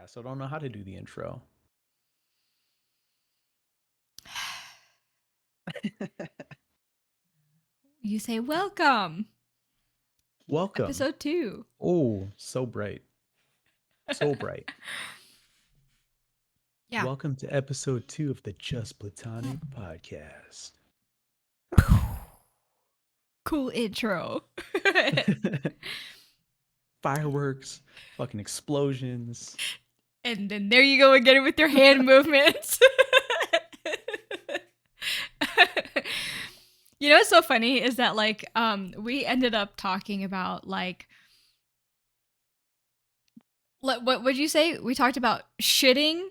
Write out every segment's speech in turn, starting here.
podcast. I don't know how to do the intro. You say welcome. Welcome. Episode 2. Oh, so bright. So bright. Yeah. Welcome to episode 2 of the Just Platonic podcast. Cool intro. Fireworks, fucking explosions. And then there you go again with your hand movements. You know what's so funny is that we ended up talking about what would you say? We talked about shitting.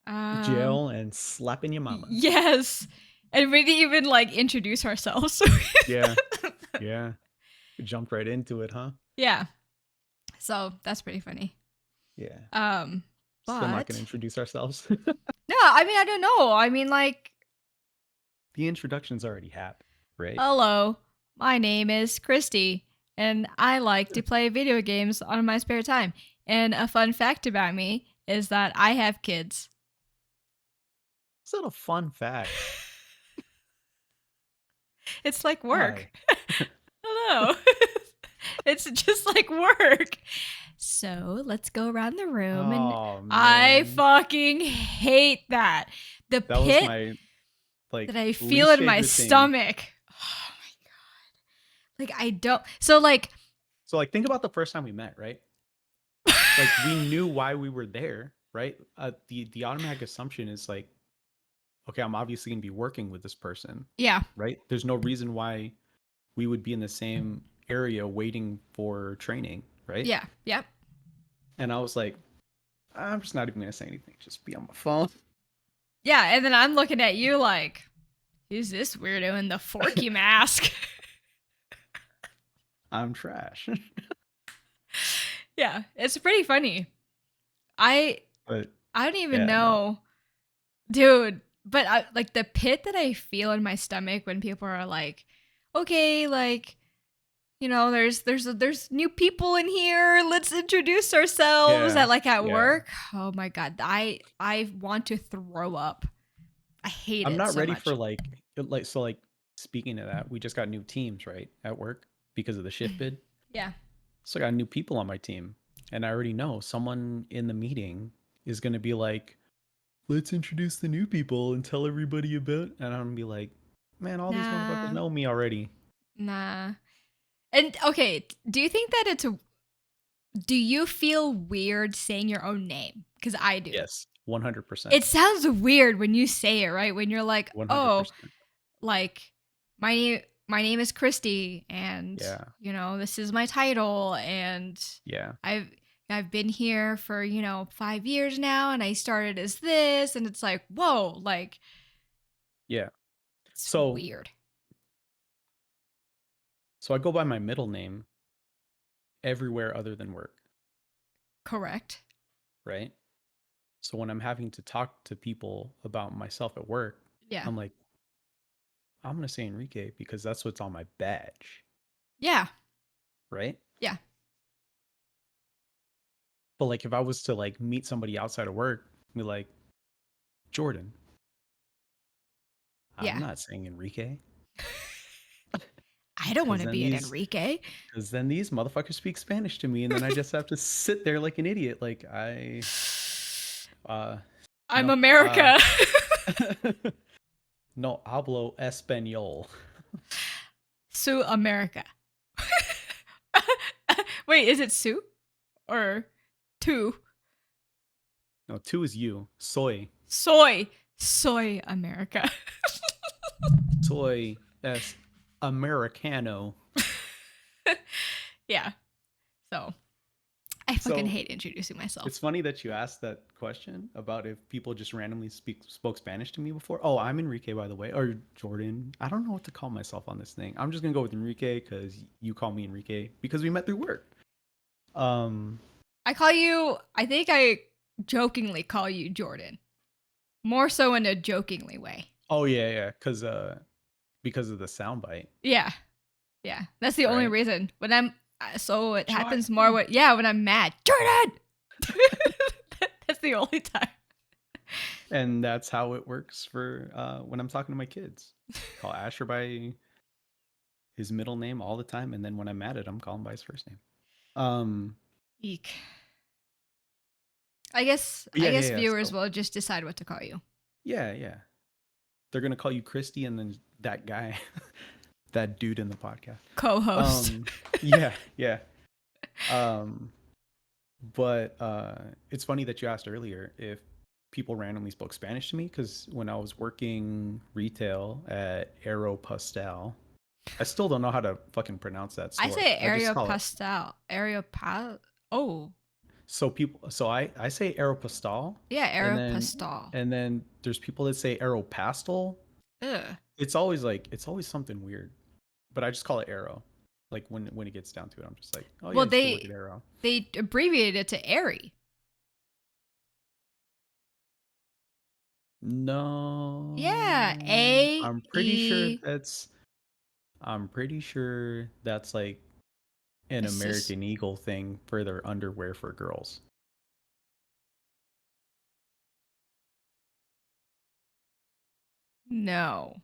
Jail and slapping your mama. Yes. And we didn't even introduce ourselves. Yeah. We jumped right into it, huh? Yeah. So that's pretty funny. Yeah. But Still not gonna introduce ourselves. No, I mean I don't know. I mean the introduction's already happened, right? Hello, my name is Christy, and I like to play video games on my spare time. And a fun fact about me is that I have kids. It's not a fun fact. It's like work. Hello. It's just like work. So let's go around the room, and I fucking hate that. The that pit was my that I feel in my stomach. Oh my god! I don't. So think about the first time we met, right? We knew why we were there, right? The automatic assumption is okay, I'm obviously gonna be working with this person. Yeah. Right. There's no reason why we would be in the same area waiting for training, right? Yeah. Yep. And I was like, I'm just not even gonna say anything. Just be on my phone. Yeah, and then I'm looking at you like, who's this weirdo in the Forky mask? I'm trash. Yeah, it's pretty funny. I don't even know. Dude, but the pit that I feel in my stomach when people are like, okay, there's new people in here. Let's introduce ourselves at work. Oh my god, I want to throw up. I hate it. I'm not so ready much. for speaking of that, we just got new teams, right, at work because of the shift bid. Yeah. So I got new people on my team, and I already know someone in the meeting is gonna be like, let's introduce the new people and tell everybody about. And I'm gonna be like, man, all these motherfuckers know me already. Nah. And okay, do you think that do you feel weird saying your own name? Because I do. Yes, 100%. It sounds weird when you say it, right? When you're like, 100%. Oh, my name is Christy, and this is my title, and I've been here for 5 years now, and I started as this, and it's like, whoa, yeah, it's so weird. So I go by my middle name everywhere other than work. Correct. Right? So when I'm having to talk to people about myself at work, I'm like, I'm going to say Enrique because that's what's on my badge. Yeah. Right? Yeah. But if I was to meet somebody outside of work, be like, Jordan. I'm not saying Enrique. I don't want to be an Enrique. Because then these motherfuckers speak Spanish to me, and then I just have to sit there like an idiot. I'm America. No hablo español. Su America. Wait, is it su or tu? No, tu is you. Soy America. Soy es Americano. Yeah. So I fucking hate introducing myself. It's funny that you asked that question about if people just randomly spoke Spanish to me before. Oh, I'm Enrique, by the way, or Jordan. I don't know what to call myself on this thing. I'm just gonna go with Enrique because you call me Enrique because we met through work. I think I jokingly call you Jordan. More so in a jokingly way. Oh yeah, because of the soundbite. Yeah. That's the only reason. When So it happens more when I'm mad. Jordan! That's the only time. And that's how it works for when I'm talking to my kids. Call Asher by his middle name all the time, and then when I'm mad at him, call him by his first name. Eek. I guess viewers will just decide what to call you. Yeah. They're gonna call you Christy, and then that guy, that dude in the podcast, co-host. Yeah. But it's funny that you asked earlier if people randomly spoke Spanish to me, because when I was working retail at Aeropostale, I still don't know how to fucking pronounce that store. I say Aeropostale. Oh. So I say Aeropostale. Yeah, Aeropostale. And then there's people that say Aeropastel. Ugh. It's always something weird, but I just call it Aero. Like when it gets down to it, I'm just like, oh yeah, they Aero. They abbreviated it to Airy. No. Yeah, I'm pretty sure that's like an American Eagle thing for their underwear for girls. No.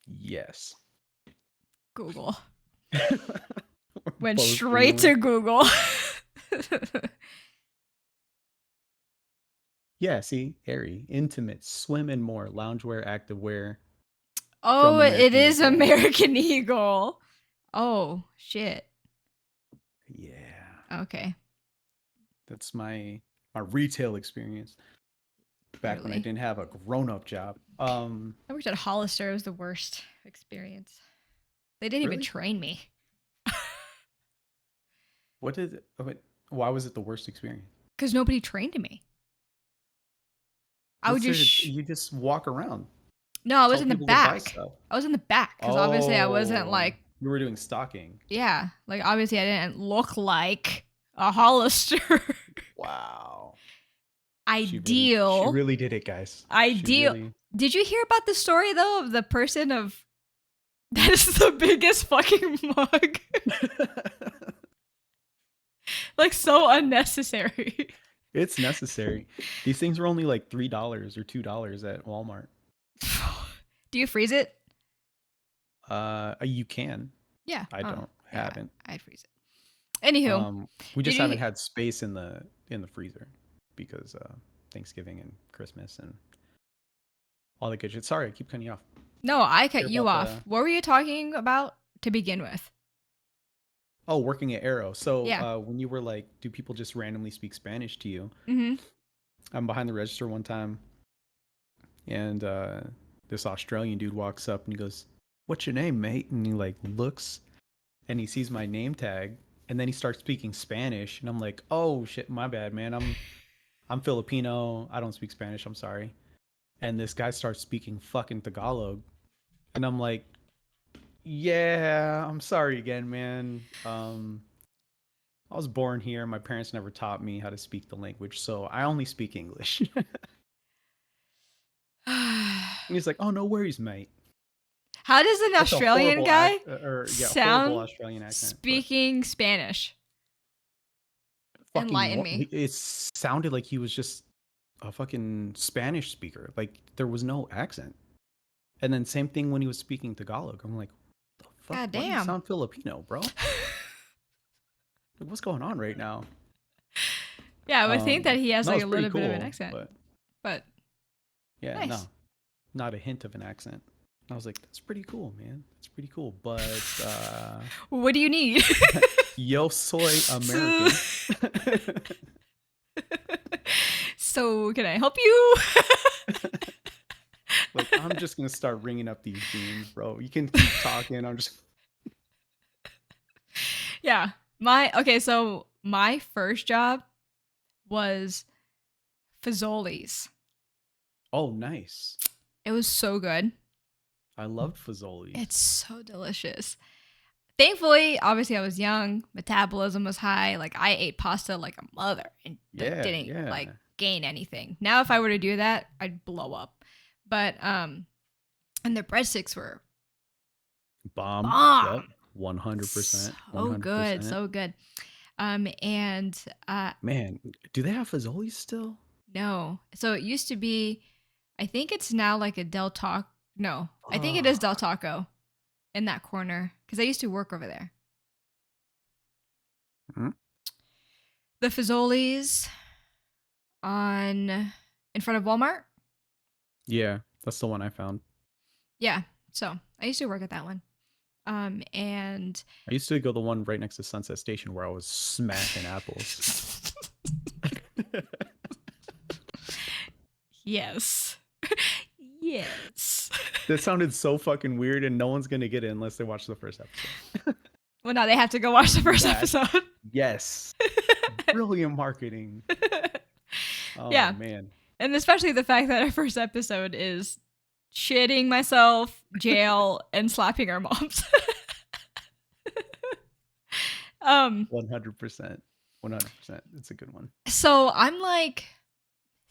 Yes. Google. Went straight to Google. Yeah, see, airy, intimate, swim and more, loungewear, activewear. Oh, it is American Eagle. Oh, shit. Yeah. Okay. That's my retail experience. Back when I didn't have a grown-up job. I worked at Hollister. It was the worst experience. They didn't even train me. Why was it the worst experience? Because nobody trained me. I would you just walk around. No, I was in the back. I was in the back because obviously I wasn't like. You were doing stocking. Yeah, like obviously I didn't look like a Hollister. Wow. Ideal. She really did it, guys. Ideal. Did you hear about the story though of the person of that is the biggest fucking mug? Like so unnecessary. It's necessary. These things were only like $3 or $2 at Walmart. Do you freeze it? You can. Yeah. Haven't. I'd freeze it. Anywho, we just haven't had space in the freezer because Thanksgiving and Christmas and all that good shit. Sorry, I keep cutting you off. No, I cut you off. What were you talking about to begin with? Oh, working at Aero. So when you were like, do people just randomly speak Spanish to you? Mm-hmm. I'm behind the register one time, and this Australian dude walks up and he goes, "What's your name, mate?" And he like looks, and he sees my name tag, and then he starts speaking Spanish, and I'm like, "Oh shit, my bad, man. I'm Filipino. I don't speak Spanish. I'm sorry." And this guy starts speaking fucking Tagalog, and I'm like, yeah, I'm sorry again, man. I was born here. My parents never taught me how to speak the language, so I only speak English. And he's like, "Oh, no worries, mate." How does an Australian guy sound Australian accent, speaking Spanish? Enlighten me. It sounded like he was just a fucking Spanish speaker. Like there was no accent. And then same thing when he was speaking Tagalog. I'm like, the fuck? God damn. Why do you sound Filipino, bro? What's going on right now? Yeah, I would think that he has like a little bit of an accent. But yeah, nice. No, not a hint of an accent. I was like, that's pretty cool, man. That's pretty cool. But what do you need? Yo soy American. So can I help you? Like, I'm just gonna start ringing up these jeans, bro. You can keep talking. I'm just. Yeah. So my first job was Fazoli's. Oh, nice. It was so good. I loved Fazoli's. It's so delicious. Thankfully, obviously I was young, metabolism was high. Like I ate pasta like a mother and didn't like gain anything. Now if I were to do that, I'd blow up. But and their breadsticks were bomb. 100%. So good, 100%. so good. And Man, do they have Fazoli's still? no. So it used to be, I think it's now like a Del Taco. No, I think it is Del Fuck. Taco in that corner because I used to work over there. Hmm? The Fazoli's on in front of Walmart. Yeah, that's the one I found. Yeah. So I used to work at that one. And I used to go the one right next to Sunset Station where I was smashing apples. yes. yes. That sounded so fucking weird, and no one's gonna get it unless they watch the first episode. Well, now they have to go watch the first That- episode. Yes. Brilliant marketing. Oh yeah. man. And especially the fact that our first episode is shitting myself, jail, and slapping our moms. 100%. 100%. It's a good one. So I'm like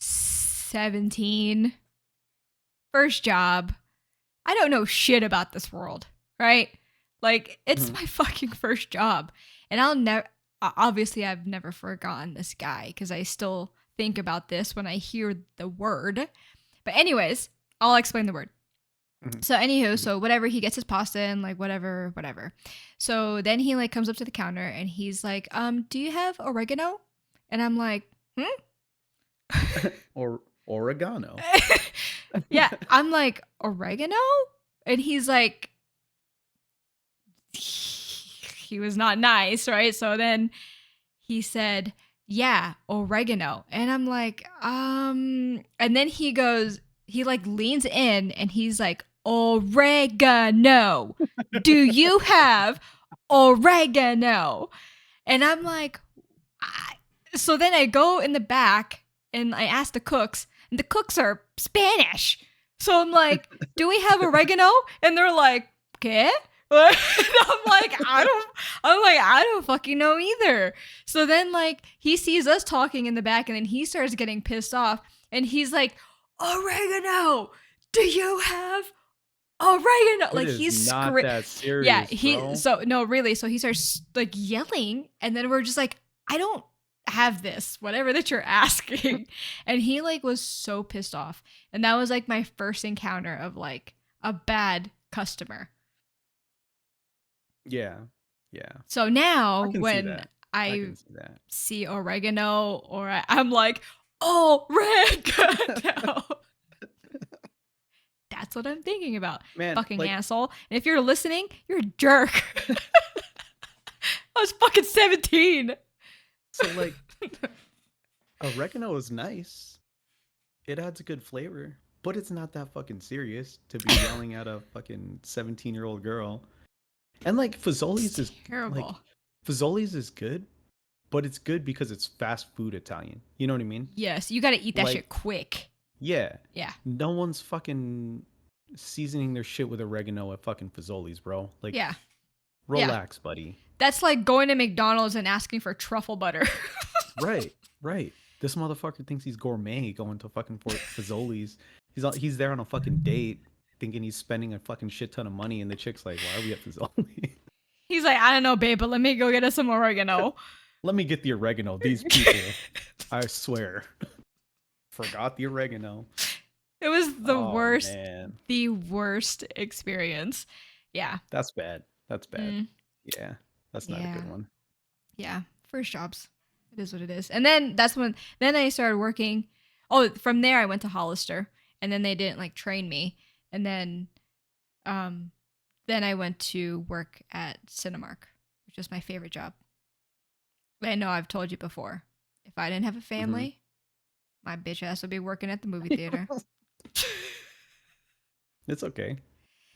17, first job. I don't know shit about this world, right? Like, it's my fucking first job. And I'll never, obviously, I've never forgotten this guy because I still think about this when I hear the word. But, anyways, I'll explain the word. So, anywho, so whatever, he gets his pasta and like whatever. So then he like comes up to the counter and he's like, do you have oregano? And I'm like, Or oregano. yeah, I'm like, oregano? And he's like, he was not nice, right? So then he said, yeah, oregano. And I'm like, and then he goes, he like leans in and he's like, oregano. Do you have oregano? And I'm like, so then I go in the back and I ask the cooks, and the cooks are Spanish. So I'm like, do we have oregano? And they're like, ¿qué? I don't fucking know either. So then like he sees us talking in the back and then he starts getting pissed off and he's like, oregano, do you have oregano? Like he's not that serious. Yeah, bro. so no, really. So he starts like yelling and then we're just like, I don't have this, whatever that you're asking. And he like was so pissed off. And that was like my first encounter of like a bad customer. Yeah. So now when I see oregano or I'm like, oregano. That's what I'm thinking about. Man, fucking like, asshole. And if you're listening, you're a jerk. I was fucking 17. So like oregano is nice. It adds a good flavor, but it's not that fucking serious to be yelling at a fucking 17-year-old girl. And like Fazoli's is terrible. Like, Fazoli's is good, but it's good because it's fast food Italian. You know what I mean? Yes, you got to eat that shit quick. Yeah. Yeah. No one's fucking seasoning their shit with oregano at fucking Fazoli's, bro. Like, yeah. Relax, buddy. That's like going to McDonald's and asking for truffle butter. Right. This motherfucker thinks he's gourmet going to fucking Fazoli's. He's there on a fucking date thinking he's spending a fucking shit ton of money and the chick's like, why are we at Fazoli? He's like, I don't know, babe, but let me go get us some oregano. Let me get the oregano. These people, I swear, forgot the oregano. It was the worst, man. the worst experience. Yeah. That's bad. Yeah. That's not a good one. Yeah. First jobs. It is what it is. And then then I started working. Oh, from there I went to Hollister and then they didn't like train me. And then I went to work at Cinemark, which was my favorite job. I know I've told you before. If I didn't have a family, my bitch ass would be working at the movie theater. It's okay.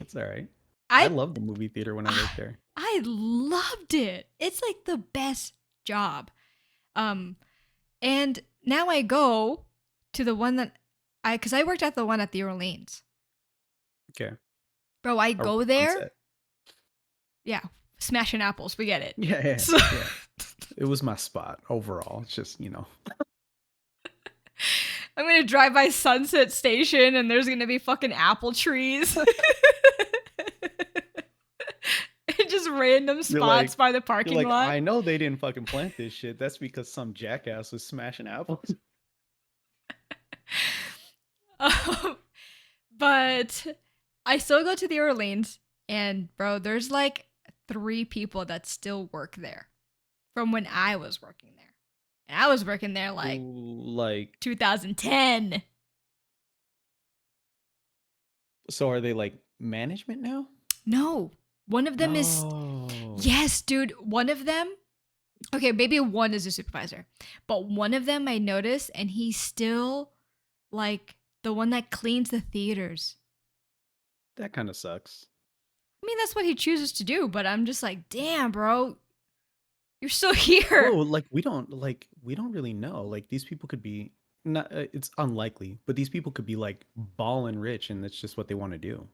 It's all right. I loved the movie theater when I worked there. I loved it. It's like the best job. And now I go to the one that because I worked at the one at the Orleans. Okay. Bro, I go there. Yeah. Smashing apples. We get it. Yeah. So, yeah. It was my spot overall. It's just, I'm going to drive by Sunset Station and there's going to be fucking apple trees. And just random You're spots like, by the you're parking like, lot. I know they didn't fucking plant this shit. That's because some jackass was smashing apples. Um, but I still go to the Orleans, and bro, there's like 3 people that still work there from when I was working there. And I was working there like Like, 2010. so are they like management now? No, one of them is, No. yes, dude, one of them, okay, maybe one is a supervisor, but one of them I noticed, and he's still like the one that cleans the theaters. That kind of sucks. I mean, that's what he chooses to do, but I'm just like, damn, bro, you're still here. Well, like we don't really know. Like these people could be not. It's unlikely, but these people could be like balling rich, and that's just what they want to do,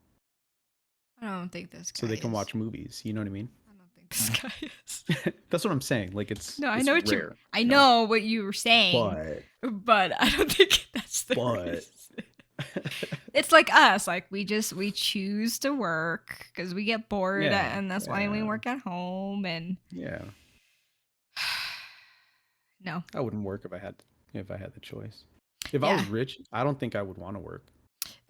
I don't think this so guy they can is. watch movies. You know what I mean? I don't think this guy is. That's what I'm saying. Like No, I it's know what you. rare, I you know. know what you were saying, But but I don't think that's the but reason. It's like us. Like we choose to work because we get bored, yeah, and that's why we yeah, work at home. And yeah. no, I wouldn't work if I had the choice. If I yeah. was rich, I don't think I would want to work.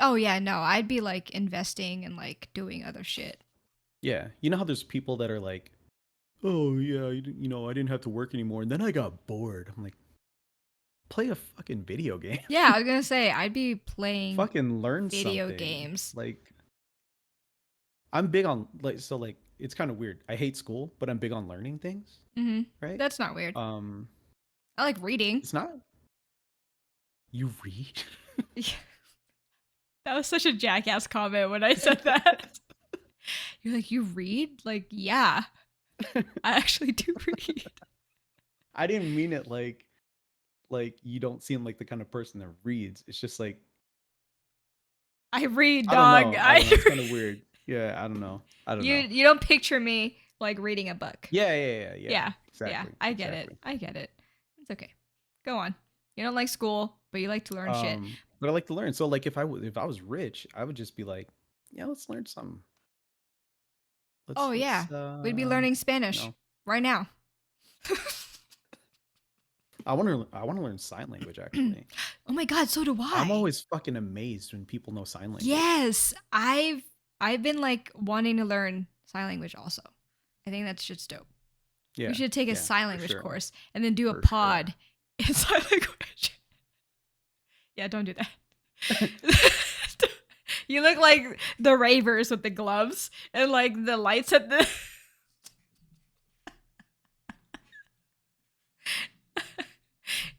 Oh yeah, no. I'd be like investing and like doing other shit. Yeah, you know how there's people that are like, oh yeah, you know, I didn't have to work anymore, and then I got bored. I'm like, play a fucking video game. Yeah, I was gonna say I'd be playing Fucking learn video something. games. Like I'm big on like so like it's kind of weird. I hate school, but I'm big on learning things, Mm-hmm. right? That's not weird. Um I like reading. it's not you read. That was such a jackass comment when I said that. You're like, you read? Like, yeah, I actually do read. I didn't mean it like you don't seem like the kind of person that reads. It's just like I read, I don't dog. know. I don't know. It's kind of read. weird. Yeah, I don't know. I don't You know. you don't picture me like reading a book. Yeah. Yeah, yeah, Exactly. I get it. Exactly. I get it. It's okay. Go on. You don't like school, but you like to learn shit. But I like to learn. So like if I was rich, I would just be like, yeah, let's learn something. Oh yeah, Let's we'd be learning you Spanish know, right now. I want to learn sign language actually. Oh my god, so do I'm I. always fucking amazed when people know sign language. Yes, I've been like wanting to learn sign language also. I think that's just dope. We Yeah. should take a Yeah, sign for language sure. course and then do a For sure. pod in sign language. Yeah, don't do that. You look like the ravers with the gloves and like the lights at the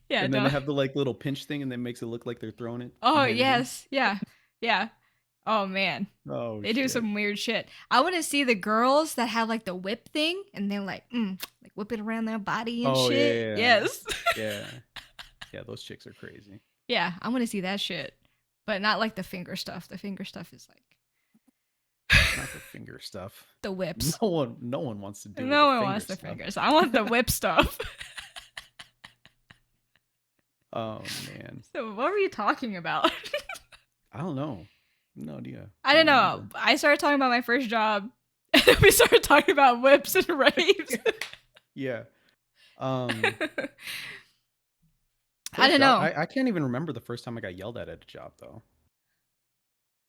Yeah, And then they don't. have the like little pinch thing and then makes it look like they're throwing it Oh, behind your hand. yes. Yeah. Yeah. Oh man. Oh They do shit. some weird shit. I want to see the girls that have like the whip thing and they're like whip it around their body and Oh shit. yeah. Yes. Yeah. Yeah, those chicks are crazy. Yeah, I want to see that shit. But not like the finger stuff. The finger stuff is like Not the finger stuff. the whips. No one wants to deal with No the one finger wants the stuff. fingers. I want the whip stuff. Oh man. So what were you talking about? I don't know. No idea. I don't know. Remember. I started talking about my first job, and then we started talking about whips and raves. Yeah. I don't job, know. I can't even remember the first time I got yelled at a job though.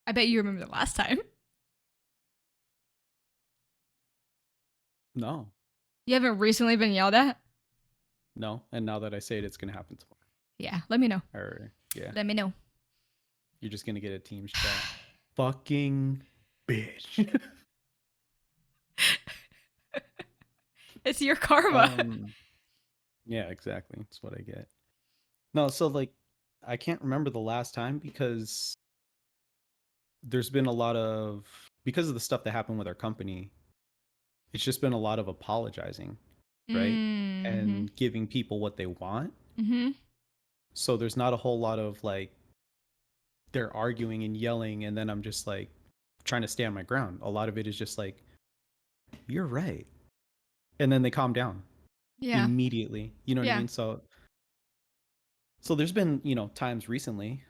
I bet you remember the last time. No. You haven't recently been yelled at? No. And now that I say it, it's gonna happen tomorrow. Yeah, let me know. Or yeah. Let me know. You're just gonna get a Teams chat. Fucking bitch. It's your karma. Yeah, exactly. That's what I get. No, so like I can't remember the last time because there's been a lot of because of the stuff that happened with our company, it's just been a lot of apologizing, right? Mm-hmm. And giving people what they want. Mm-hmm. So there's not a whole lot of like they're arguing and yelling and then I'm just like trying to stand my ground. A lot of it is just like you're right. And then they calm down Yeah. immediately. You know what I Yeah. mean? So there's been, times recently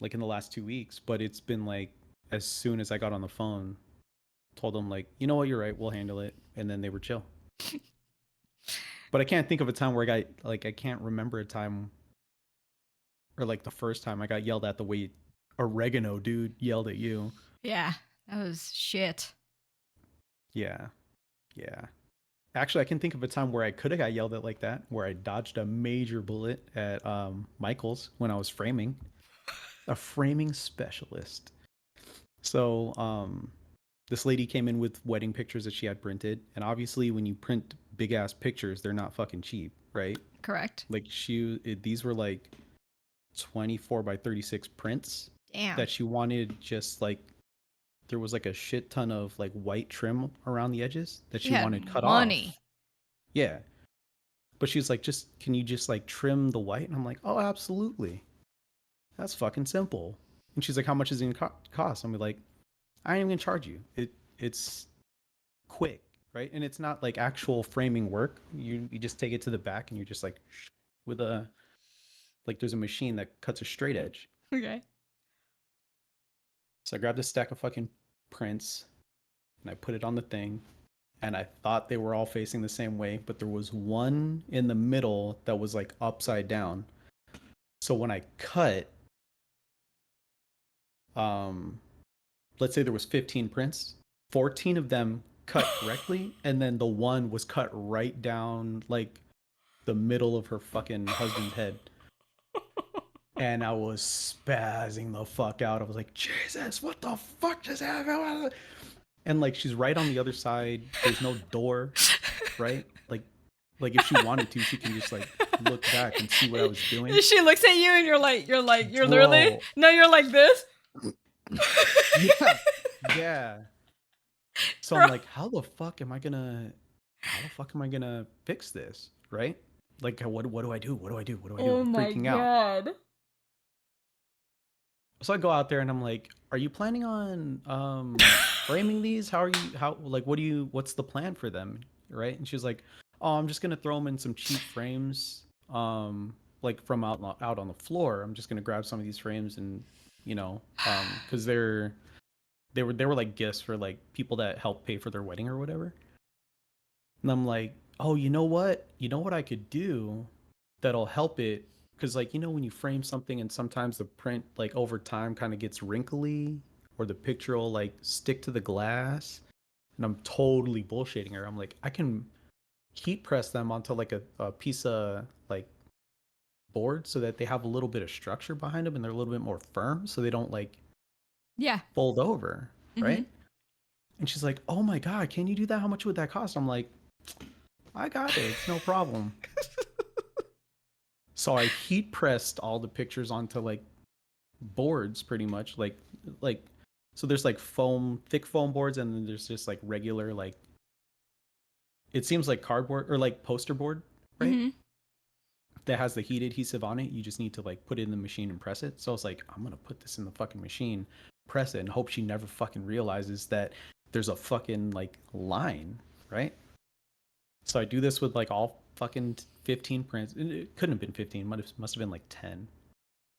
like in the last 2 weeks, but it's been like as soon as I got on the phone, told them like, you know what, you're right, we'll handle it, and then they were chill. But I can't think of a time where I can't remember a time or like the first time I got yelled at the way oregano dude yelled at you. Yeah, that was shit. Yeah, yeah. Actually, I can think of a time where I could have got yelled at like that, where I dodged a major bullet at Michael's when I was framing, a framing specialist. So this lady came in with wedding pictures that she had printed, and obviously, when you print big ass pictures, they're not fucking cheap, right? Correct. Like these were like 24 by 36 prints Damn. that she wanted just like there was like a shit ton of like white trim around the edges that She she had wanted cut money. off. Yeah. But she's like, just can you just like trim the white? And I'm like, oh, absolutely. That's fucking simple. And she's like, how much is it gonna cost? I'm like, I ain't even gonna charge you. It's quick, right? And it's not like actual framing work. You just take it to the back and you're just like with a like there's a machine that cuts a straight edge. Okay. So I grabbed a stack of fucking prints and I put it on the thing. And I thought they were all facing the same way, but there was one in the middle that was like upside down. So when I cut, um, let's say there was 15 prints, 14 of them cut correctly, and then the one was cut right down like the middle of her fucking husband's head. And I was spazzing the fuck out. I was like, Jesus, what the fuck just happened? And like she's right on the other side. There's no door, right? Like if she wanted to, she can just like look back and see what I was doing. She looks at you and you're literally Bro. no, you're like this. Yeah. Yeah. So Bro. I'm like, how the fuck am I gonna fix this? Right? Like what do I do? What do I do? What do I do? Oh I'm my freaking out. god. So I go out there and I'm like, are you planning on framing these? How like what's the plan for them? Right? And she's like, oh, I'm just gonna throw them in some cheap frames, like from out on the floor. I'm just gonna grab some of these frames and because they were like gifts for like people that help pay for their wedding or whatever. And I'm like, oh, you know what? You know what I could do that'll help it? Because, like, when you frame something and sometimes the print, like, over time kind of gets wrinkly or the picture will, like, stick to the glass. And I'm totally bullshitting her. I'm like, I can heat press them onto, like, a piece of, like, board so that they have a little bit of structure behind them and they're a little bit more firm so they don't, like, Yeah. fold over. Mm-hmm. Right? And she's like, oh my God, can you do that? How much would that cost? I'm like, I got it. It's no problem. So I heat pressed all the pictures onto like boards pretty much like so there's like thick foam boards and then there's just like regular like it seems like cardboard or like poster board, right? Mm-hmm. That has the heat adhesive on it. You just need to like put it in the machine and press it. So I was like, I'm gonna put this in the fucking machine, press it, and hope she never fucking realizes that there's a fucking like line, right? So I do this with like all fucking 15 prints. It couldn't have been 15, must have been like 10.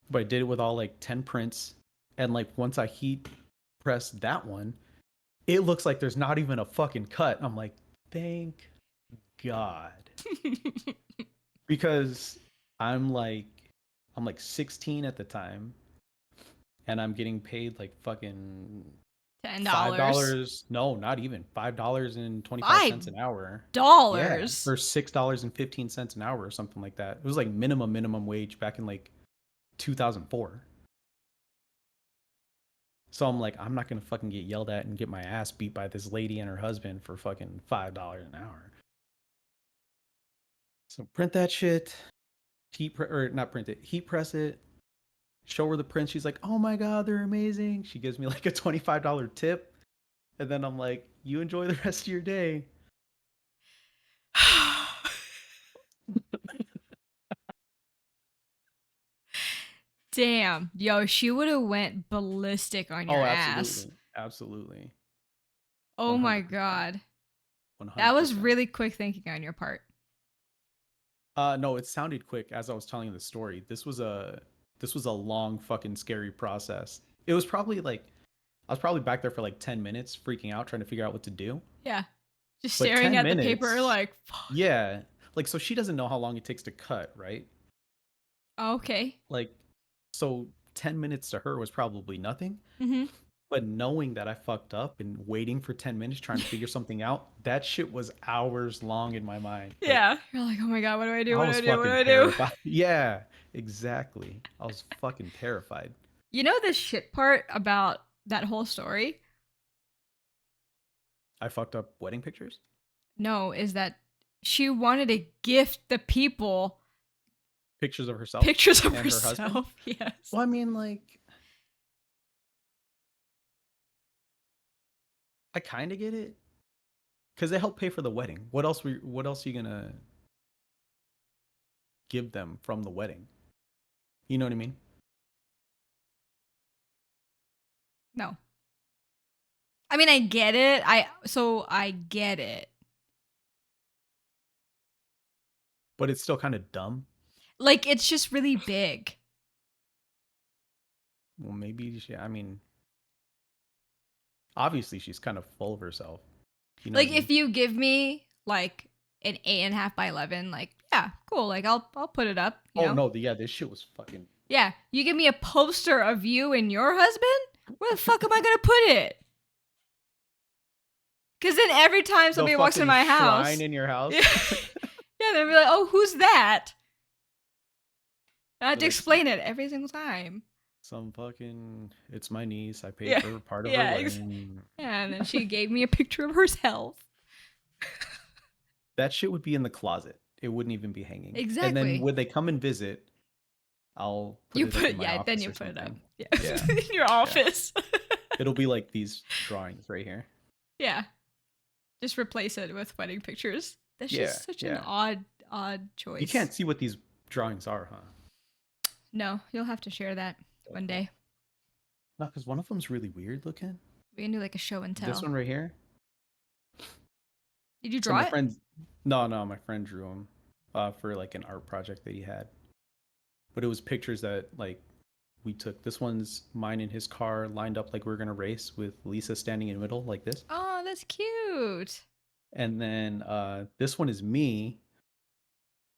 But I did it with all like 10 prints. And like once I heat press that one, it looks like there's not even a fucking cut. I'm like, thank God. Because I'm like 16 at the time and I'm getting paid like fucking $10. $5. No, not even $5.25 an hour. Yeah, $5. or $6.15 an hour or something like that. It was like minimum wage back in like 2004. So I'm like, I'm not gonna fucking get yelled at and get my ass beat by this lady and her husband for fucking $5 an hour. So print that shit, or not print it, heat press it, show her the prints. She's like, oh my God, they're amazing. She gives me like a $25 tip. And then I'm like, you enjoy the rest of your day. Damn. Yo, she would have went ballistic on your Oh, ass. absolutely. Absolutely. Oh my 100%. God. That was 100%. really quick thinking on your part. No, it sounded quick as I was telling the story. This was a long fucking scary process. It was probably like I was probably back there for like 10 minutes, freaking out, trying to figure out what to do. Yeah. Just But staring 10 at the paper minutes, like, fuck. yeah. Like, so she doesn't know how long it takes to cut, right? Okay. Like, so 10 minutes to her was probably nothing. Mm-hmm. But knowing that I fucked up and waiting for 10 minutes trying to figure something out, that shit was hours long in my mind. Like, Yeah. You're like, oh my God, what do I do? I What do was I do? What do fucking I do? terrified. Yeah, exactly. I was fucking terrified. You know the shit part about that whole story? I fucked up wedding pictures? No, is that she wanted to gift the people Pictures of herself pictures of and her husband? herself. Yes. Well, I mean, like, I kind of get it because they help pay for the wedding. What else are you gonna give them from the wedding? You know what I mean? No. I mean, I get it. I get it. But it's still kind of dumb. Like it's just really big. Well, maybe I mean, obviously she's kind of full of herself. You know what I Like mean? if you give me like an 8.5 by 11, like yeah, cool. Like I'll put it up. You Oh know. no, yeah, this shit was fucking Yeah, you give me a poster of you and your husband. Where the fuck am I gonna put it? Because then every time the somebody walks in fucking my shrine house, in your yeah, house. yeah, they'll be like, "Oh, who's that?" I have Be to like explain it every single time. some fucking. It's my niece. I paid Yeah, for part of her yeah, wedding. yeah. And then she gave me a picture of herself. That shit would be in the closet. It wouldn't even be hanging. And then Exactly. when they come and visit, I'll put You it up put in my then office you or put it up. something. Yeah, Yeah, in your yeah. office. It'll be like these drawings right here. Yeah, just replace it with wedding pictures. That's Yeah, just such an yeah. odd You choice. can't see what these drawings are, huh? No, you'll have to share that one Okay. day. No, because one of them's really weird looking. We can do like a show and This tell. one right here. Did you So draw my it? friend's no, my friend drew them for like an art project that he had. But it was pictures that like we took. This one's mine in his car lined up like we are gonna race with Lisa standing in the middle like this. Oh, that's cute. And then this one is me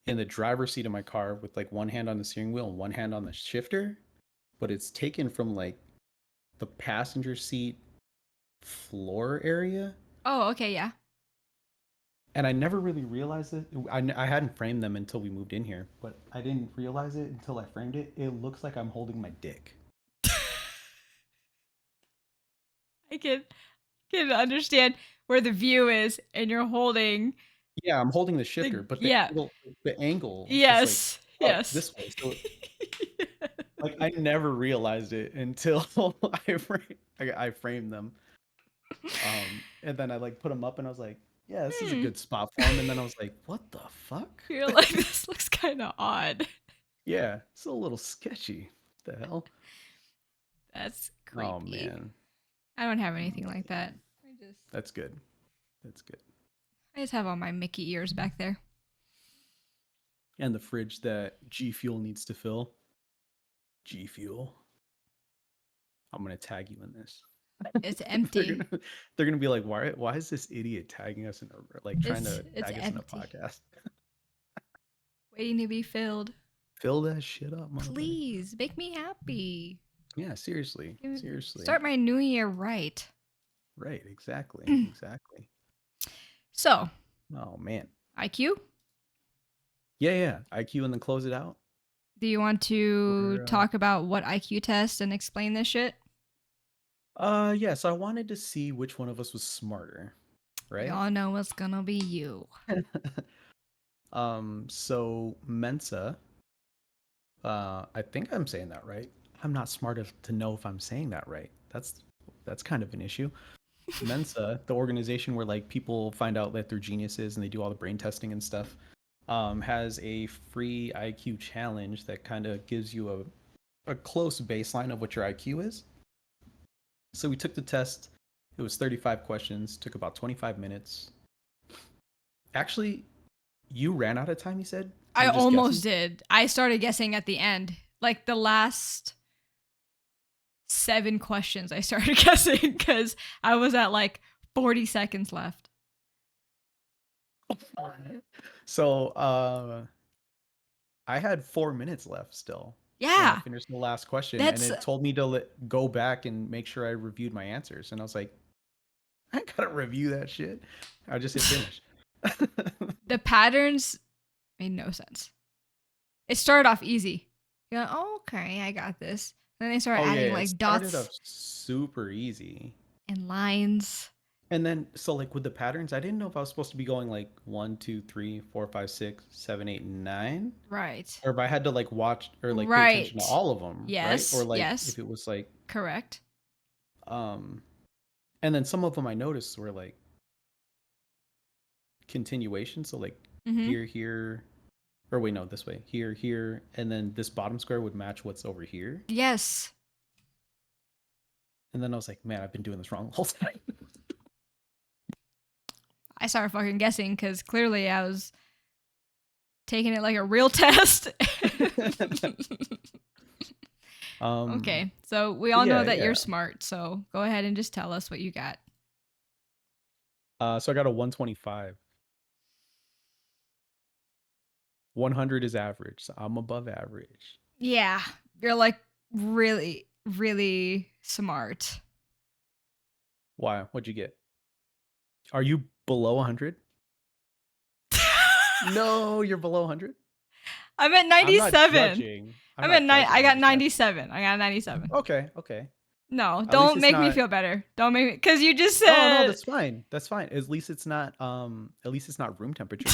in the driver's seat of my car with like one hand on the steering wheel and one hand on the shifter, but it's taken from like the passenger seat floor area. Oh, okay, yeah. And I never really realized it. I hadn't framed them until we moved in here, but I didn't realize it until I framed it. It looks like I'm holding my dick. I can understand where the view is and you're holding Yeah, I'm holding the shifter, the but yeah. the angle is like Yes. up Yes. this way. So like I never realized it until I framed them. And then I like put them up and I was like, yeah, this is a Hmm. good spot for them. And then I was like, what the fuck? You're like this looks kind of odd. Yeah, it's a little sketchy. What the hell? That's Oh creepy. man. I don't have anything like that. That's good. That's good. I just have all my Mickey ears back there. And the fridge that G Fuel needs to fill. G Fuel. I'm gonna tag you in this. It's they're empty. gonna they're gonna be like, why is this idiot tagging us in a like trying to It's tag us in a empty. podcast? Waiting to be filled. Fill that shit up, motherfucker. Please make me happy. Yeah, seriously. Seriously. Start my new year right. Right, exactly. Exactly. So, Oh man. IQ? Yeah. IQ and then close it out. Do you want to Or talk about what IQ test and explain this shit? yeah, so I wanted to see which one of us was smarter, We right? all know it's gonna be you. So Mensa, I think I'm saying that right. I'm not smart enough to know if I'm saying that right. That's kind of an issue. Mensa, the organization where like people find out that they're geniuses and they do all the brain testing and stuff, has a free IQ challenge that kind of gives you a close baseline of what your IQ is. So we took the test. It was 35 questions, took about 25 minutes. Actually, you ran out of time, you said? You I were just almost guessing? did. I started guessing at the end. Like the last 7 questions I started guessing because I was at like 40 seconds left. So, I had 4 minutes left still when I Yeah. finished the last question, and That's it told me to go back and make sure I reviewed my answers, and I was like, I gotta review that shit. I just hit finish. the patterns made no sense. It started off easy. You're like, oh, okay, I got this. Then they started Oh yeah, adding it like started off dots super easy. and lines. And then, so like with the patterns, I didn't know if I was supposed to be going like 1, 2, 3, 4, 5, 6, 7, 8, 9, Right. or if I had to like watch or like pay attention to Right. all of them, right? Or Yes. like Yes. if it was like, Correct. um, and then some of them I noticed were like continuation. So like Mm-hmm. here, or wait, no, this way, here, and then this bottom square would match what's over here. Yes. And then I was like, man, I've been doing this wrong the whole time. I started fucking guessing because clearly I was taking it like a real test. Okay, so we all know that you're smart, so go ahead and just tell us what you got. So I got a 125. 100 is average, so I'm above average. Yeah, you're like really, really smart. Why? What'd you get? Are you below 100? No, you're below 100? I'm at 97. I'm at I got 97. I got 97. Okay. No, At don't make me feel better. Don't make me, because you just said. Oh no, that's fine. That's fine. At least it's not room temperature.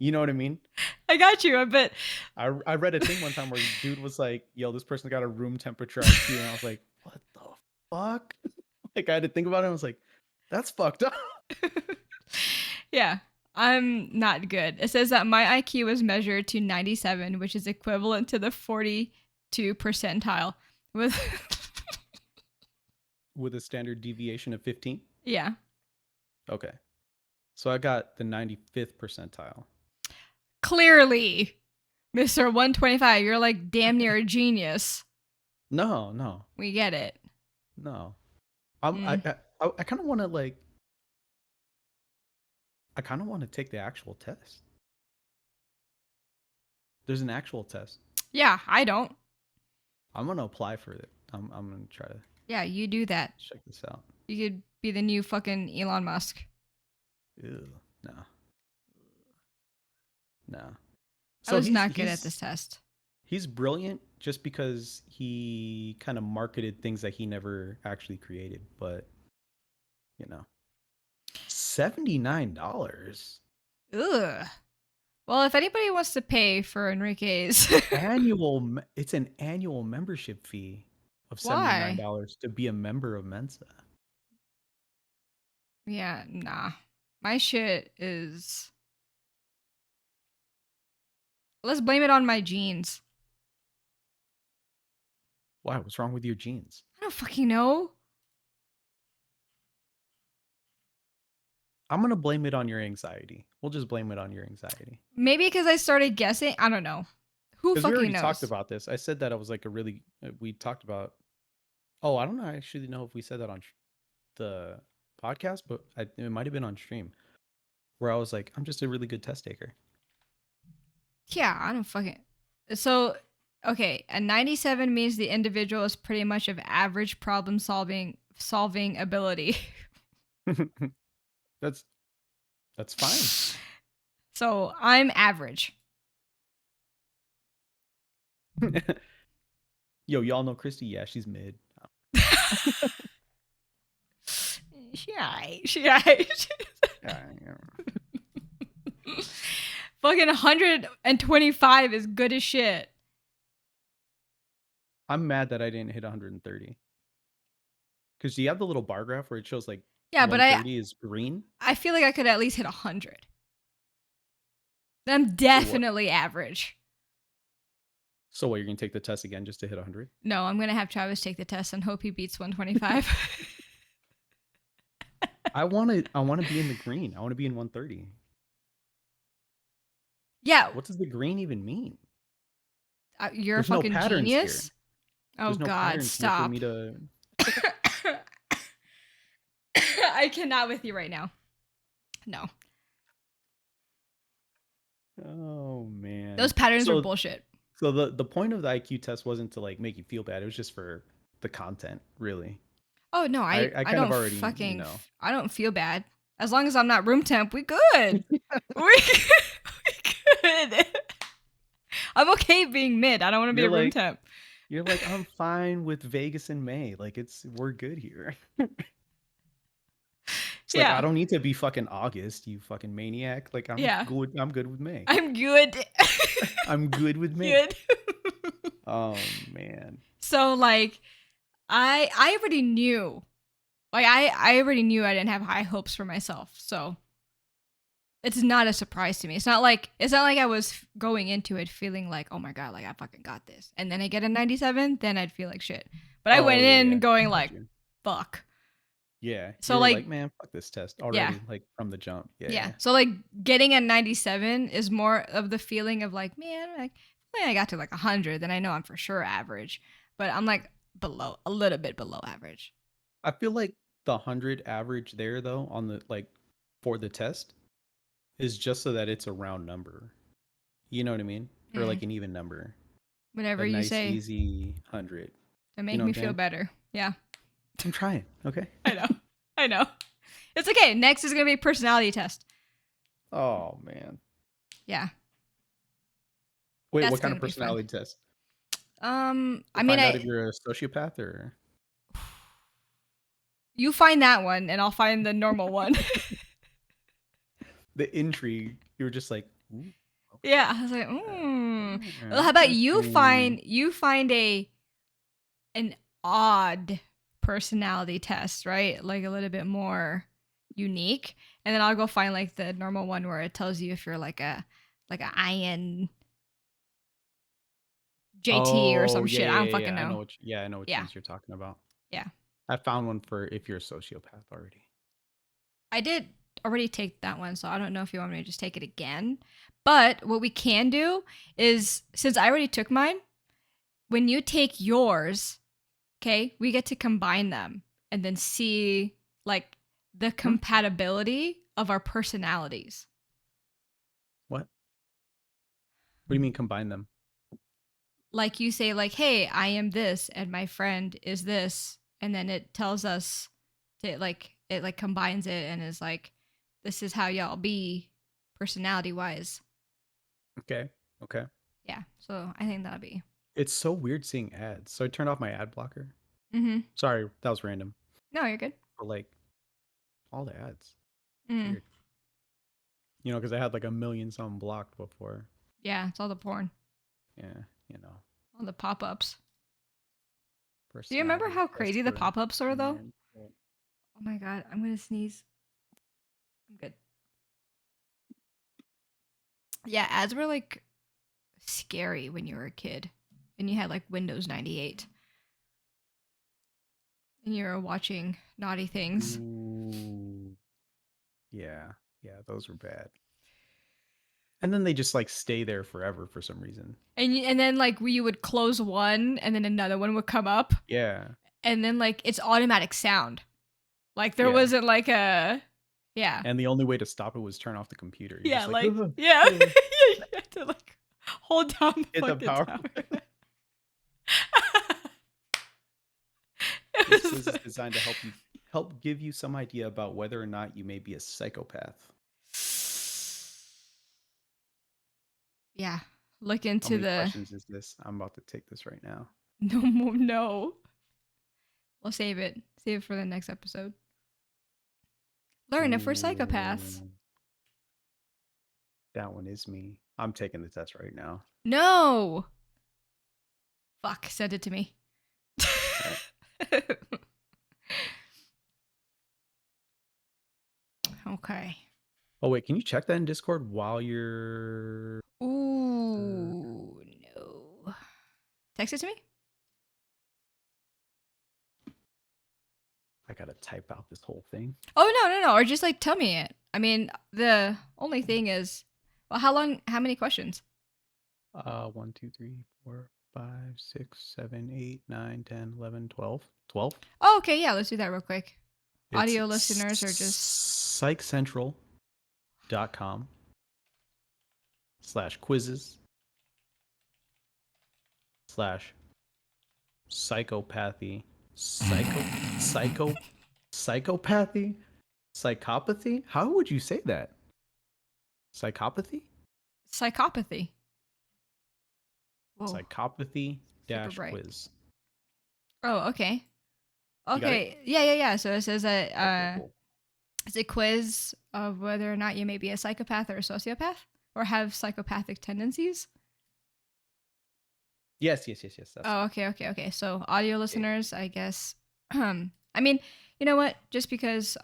You know what I mean? I got you, but I read a thing one time where dude was like, yo, this person got a room temperature IQ, and I was like, what the fuck? Like I had to think about it, and I was like, that's fucked up. Yeah, I'm not good. It says that my IQ was measured to 97, which is equivalent to the 42 percentile with with a standard deviation of 15. Yeah. Okay. So I got the 95th percentile. Clearly, Mr. 125, you're like damn near a genius. No. We get it. No. I kind of want to like I kind of want to take the actual test. There's an actual test. Yeah, I don't. I'm going to apply for it. I'm going to try to. Yeah, you do that. Check this out. You could be the new fucking Elon Musk. Ew, no. I was not good at this test. He's brilliant just because he kind of marketed things that he never actually created, but you know. $79. Ugh. Well, if anybody wants to pay for Enrique's it's an annual membership fee of $79 to be a member of Mensa. Yeah, nah. My shit is. Let's blame it on my genes. Why? What's wrong with your genes? I don't fucking know. I'm going to blame it on your anxiety. We'll just blame it on your anxiety. Maybe because I started guessing. I don't know. Who fucking knows? We already talked about this. I said that I was like we talked about. Oh, I don't know. I actually know if we said that on the podcast, but it might have been on stream where I was like, I'm just a really good test taker. Yeah, I don't fucking. So, okay, a 97 means the individual is pretty much of average problem solving ability. That's fine. So I'm average. Yo, y'all know Christy? Yeah, she's mid. She Fucking 125 is good as shit. I'm mad that I didn't hit 130. Because do you have the little bar graph where it shows like 130 is green? I feel like I could at least hit 100. I'm definitely average. So what, you're going to take the test again just to hit 100? No, I'm going to have Travis take the test and hope he beats 125. I want to be in the green. I want to be in 130. Yeah. What does the green even mean? You're a fucking genius. Oh There's no God, patterns here for stop. me to. I cannot with you right now. No. Oh man. Those patterns were So bullshit. so the point of the IQ test wasn't to like make you feel bad. It was just for the content, really. Oh no, I I kind of don't already, you know. I don't feel bad. As long as I'm not room temp, we good. We good. I'm okay being mid. I don't want to be You're a room like temp. you're like I'm fine with Vegas in May. Like we're good here. It's like I Yeah. don't need to be fucking August, you fucking maniac. Like Yeah. I'm good with May. I'm good. I'm good with May. Good. Oh man. So like I already knew. Like I already knew I didn't have high hopes for myself. So it's not a surprise to me. It's not like I was going into it feeling like, "Oh my god, like I fucking got this." And then I get a 97, then I'd feel like shit. But I Oh went yeah, in yeah. going Got like, you. "Fuck." Yeah. So You were like, like, man, fuck this test yeah. already, like from the jump. Yeah, Yeah. yeah. So like getting a 97 is more of the feeling of like, man, like when I got to like 100, then I know I'm for sure average. But I'm like below, a little bit below average. I feel like the 100 average there though on the like for the test is just so that it's a round number. You know what I mean? Or Mm, like an even number. whatever A you nice say easy 100. to You make know what me I'm feel saying? better. Yeah. I'm trying, okay? I know. I know. It's okay. Next is going to be a personality test. Oh man. Yeah. Wait, That's what kind going of to be fun. personality test? I To mean, find out if you're a sociopath or you find that one and I'll find the normal one. the intrigue. You were just like, ooh, okay. Yeah. I was like, Well, how about Interesting. you find an odd personality test, right? Like a little bit more unique. And then I'll go find like the normal one where it tells you if you're like a INJT or Oh, some yeah, shit. I yeah, don't yeah, fucking yeah. know. I know which Yeah. ones you're talking about. Yeah. I found one for if you're a sociopath already. I did already take that one, so I don't know if you want me to just take it again. But what we can do is since I already took mine, when you take yours, okay, we get to combine them and then see like the Hmm? compatibility of our personalities. What? What do you mean combine them? Like you say like, "Hey, I am this and my friend is this." And then it tells us to like it like combines it and is like this is how y'all be personality-wise. Okay. Okay. Yeah. So I think that'll be. It's so weird seeing ads. So I turned off my ad blocker. Mhm. Sorry, that was random. No, you're good. But like all the ads. It's Mm. weird. You know, because I had like a million something blocked before. Yeah, it's all the porn, Yeah, you know. all the pop-ups. Do you remember Personality how test crazy the for pop-ups were though? men. Oh my god, I'm gonna sneeze. I'm good. Yeah, ads were like scary when you were a kid, and you had like Windows 98, and you were watching naughty things. Ooh. Yeah. Yeah, those were bad. And then they just like stay there forever for some reason. And then like you would close one, and then another one would come up, Yeah. and then like it's automatic sound. Like there Yeah. wasn't like a yeah. And the only way to stop it was turn off the computer. You're Yeah, just like, like "Ugh, yeah. ugh." You had to like hold down the Hit the fucking power. tower. This quiz is designed to help give you some idea about whether or not you may be a psychopath. Yeah. Look How into many the questions is this? I'm about to take this right now. no more no. We'll save it. Save it for the next episode. Learn it for psychopaths. Ooh, that one is me. I'm taking the test right now. No. Fuck, send it to me. All right. Okay. Oh wait, can you check that in Discord while you're? Ooh, no. Text it to me? I gotta type out this whole thing. Oh, no. Or just like tell me it. I mean, the only thing is, well, how many questions? 1, 2, 3, 4, 5, 6, 7, 8, 9, 10, 11, 12. 12? Oh, okay, yeah, let's do that real quick. It's Audio listeners are just psychcentral.com/quizzes/psychopathy psychopathy psychopathy. How would you say that? Psychopathy? psychopathy. Whoa, Psychopathy super dash bright. quiz. Oh, okay. You got it? Okay, yeah. So it says that Okay, cool. it's a quiz of whether or not you may be a psychopath or a sociopath or have psychopathic tendencies. Yes. That's Oh, okay. So audio listeners, I guess. I mean, you know what? Just because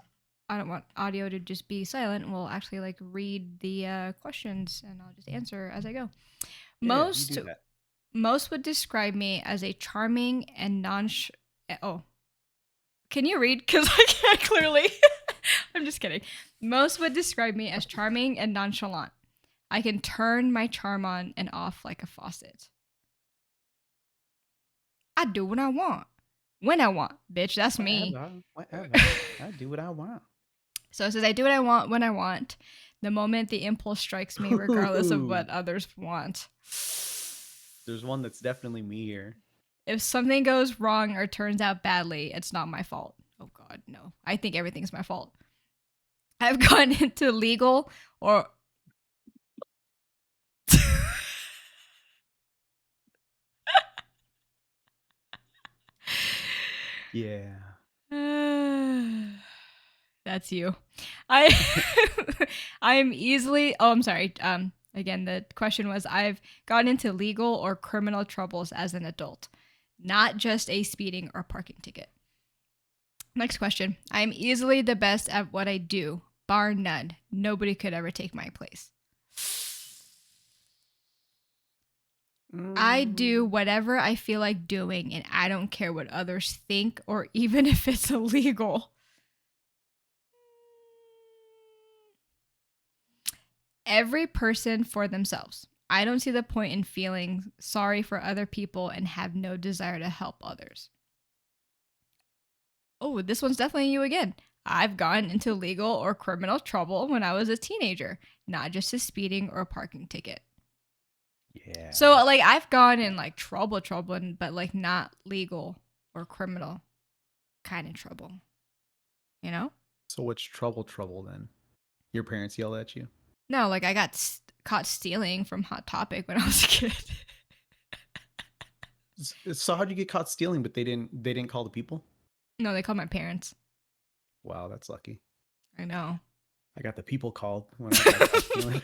I don't want audio to just be silent, we'll actually like read the questions and I'll just answer as I go. yeah. You Most do that. most would describe me as a charming and oh, can you read? Because I can't clearly. I'm just kidding. Most would describe me as charming and nonchalant. I can turn my charm on and off like a faucet. I do what I want. When I want. Bitch, that's me. Whatever. I do what I want. So it says, I do what I want when I want. The moment the impulse strikes me, regardless of what others want. There's one that's definitely me here. If something goes wrong or turns out badly, it's not my fault. Oh, God, no. I think everything's my fault. I've gone into legal or. Yeah. That's you. I I am easily I'm sorry. Again, the question was I've gotten into legal or criminal troubles as an adult, not just a speeding or parking ticket. Next question. I am easily the best at what I do, bar none. Nobody could ever take my place. I do whatever I feel like doing, and I don't care what others think or even if it's illegal. Every person for themselves. I don't see the point in feeling sorry for other people and have no desire to help others. Oh, this one's definitely you again. I've gotten into legal or criminal trouble when I was a teenager, not just a speeding or a parking ticket. Yeah. So like I've gone in like trouble, but like not legal or criminal kind of trouble. You know? So what's trouble then? Your parents yell at you? No, like I got caught stealing from Hot Topic when I was a kid. So how'd you get caught stealing? But they didn't call the people? No, they called my parents. Wow, that's lucky. I know. I got the people called when I got caught stealing.